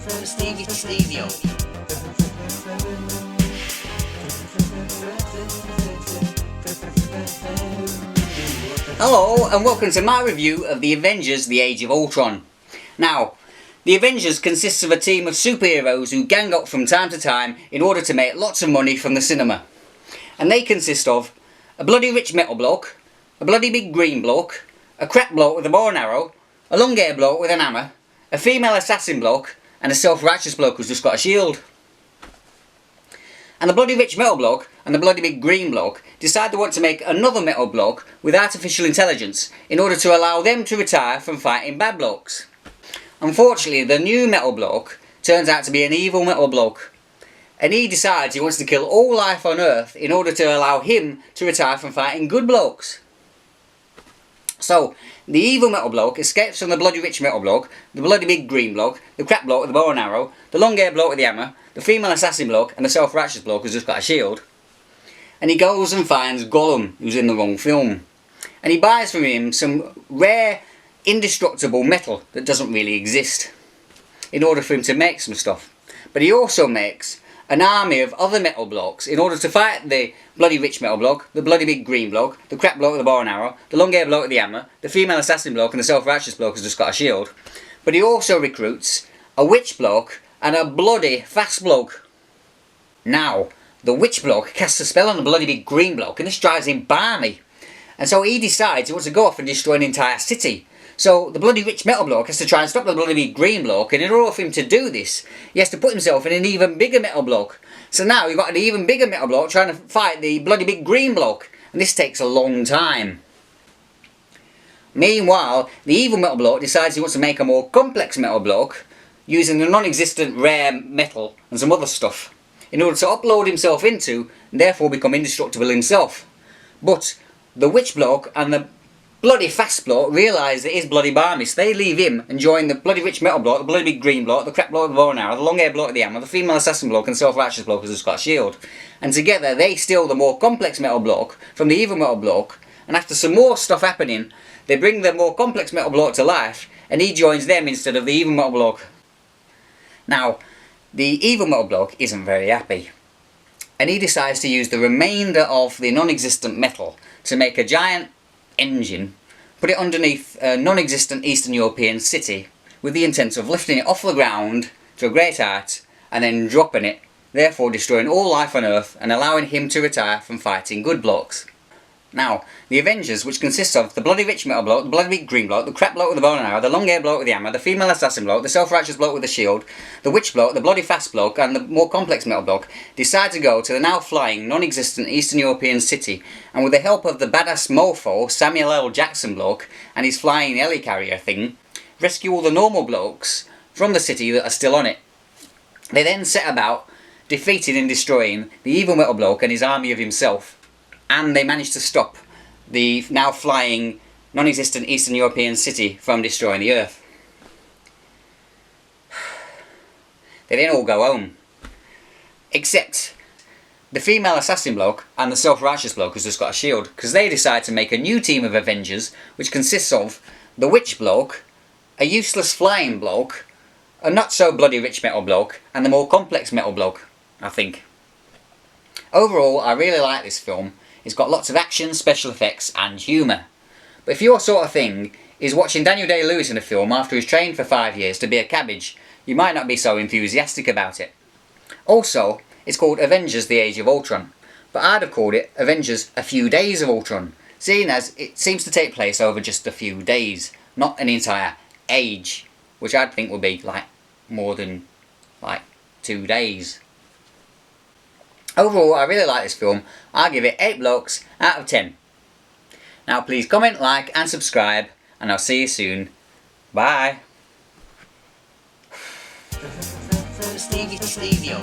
Stevie Stevio. Hello and welcome to my review of the Avengers: The Age of Ultron. Now, the Avengers consists of a team of superheroes who gang up from time to time in order to make lots of money from the cinema. And they consist of a bloody rich metal bloke, a bloody big green bloke, a crap bloke with a bow and arrow, a long hair bloke with an hammer, a female assassin bloke, and a self-righteous bloke who's just got a shield. And the bloody rich metal bloke and the bloody big green bloke decide they want to make another metal bloke with artificial intelligence in order to allow them to retire from fighting bad blokes. Unfortunately, the new metal bloke turns out to be an evil metal bloke, and he decides he wants to kill all life on Earth in order to allow him to retire from fighting good blokes. So, the evil metal bloke escapes from the bloody rich metal bloke, the bloody big green bloke, the crap bloke with the bow and arrow, the long hair bloke with the hammer, the female assassin bloke, and the self-righteous bloke who's just got a shield. And he goes and finds Gollum, who's in the wrong film. And he buys from him some rare, indestructible metal that doesn't really exist, in order for him to make some stuff. But he also makes an army of other metal blokes in order to fight the bloody rich metal bloke, the bloody big green bloke, the crap bloke with the bow and arrow, the long hair bloke with the hammer, the female assassin bloke, and the self-righteous bloke who's just got a shield. But he also recruits a witch bloke and a bloody fast bloke. Now, the witch bloke casts a spell on the bloody big green bloke, and this drives him balmy. And so he decides he wants to go off and destroy an entire city. So the bloody rich metal bloke has to try and stop the bloody big green bloke, and in order for him to do this, he has to put himself in an even bigger metal bloke. So now you've got an even bigger metal bloke trying to fight the bloody big green bloke, and this takes a long time. Meanwhile, the evil metal bloke decides he wants to make a more complex metal bloke using the non-existent rare metal and some other stuff in order to upload himself into and therefore become indestructible himself. But the witch bloke and the bloody fast bloke realise that he's bloody balmy, so they leave him and join the bloody rich metal bloke, the bloody big green bloke, the crap bloke with the bow and arrow, the long hair bloke with the hammer, the female assassin bloke, and the self-righteous bloke who's just got a shield. And together they steal the more complex metal bloke from the evil metal bloke, and after some more stuff happening, they bring the more complex metal bloke to life, and he joins them instead of the evil metal bloke. Now, the evil metal bloke isn't very happy, and he decides to use the remainder of the non-existent metal to make a giant engine, put it underneath a non-existent Eastern European city with the intent of lifting it off the ground to a great height and then dropping it, therefore destroying all life on Earth and allowing him to retire from fighting good blokes. Now, the Avengers, which consists of the bloody rich metal bloke, the bloody big green bloke, the crap bloke with the bow and arrow, the long hair bloke with the hammer, the female assassin bloke, the self-righteous bloke with the shield, the witch bloke, the bloody fast bloke, and the more complex metal bloke, decide to go to the now flying, non-existent Eastern European city, and with the help of the badass mofo, Samuel L. Jackson bloke, and his flying helicarrier thing, rescue all the normal blokes from the city that are still on it. They then set about defeating and destroying the evil metal bloke and his army of himself, and they managed to stop the now flying non-existent Eastern European city from destroying the Earth. They then all go home, except the female assassin bloke and the self-righteous bloke who's just got a shield, because they decide to make a new team of Avengers which consists of the witch bloke, a useless flying bloke, a not so bloody rich metal bloke, and the more complex metal bloke, I think. Overall, I really like this film. It's got lots of action, special effects and humour. But if your sort of thing is watching Daniel Day-Lewis in a film after he's trained for 5 years to be a cabbage, you might not be so enthusiastic about it. Also, it's called Avengers: The Age of Ultron, but I'd have called it Avengers: A Few Days of Ultron, seeing as it seems to take place over just a few days, not an entire age, which I'd think would be like more than 2 days. Overall, I really like this film. I'll give it 8 blokes out of 10. Now please comment, like and subscribe, and I'll see you soon. Bye. Stevie Stevio.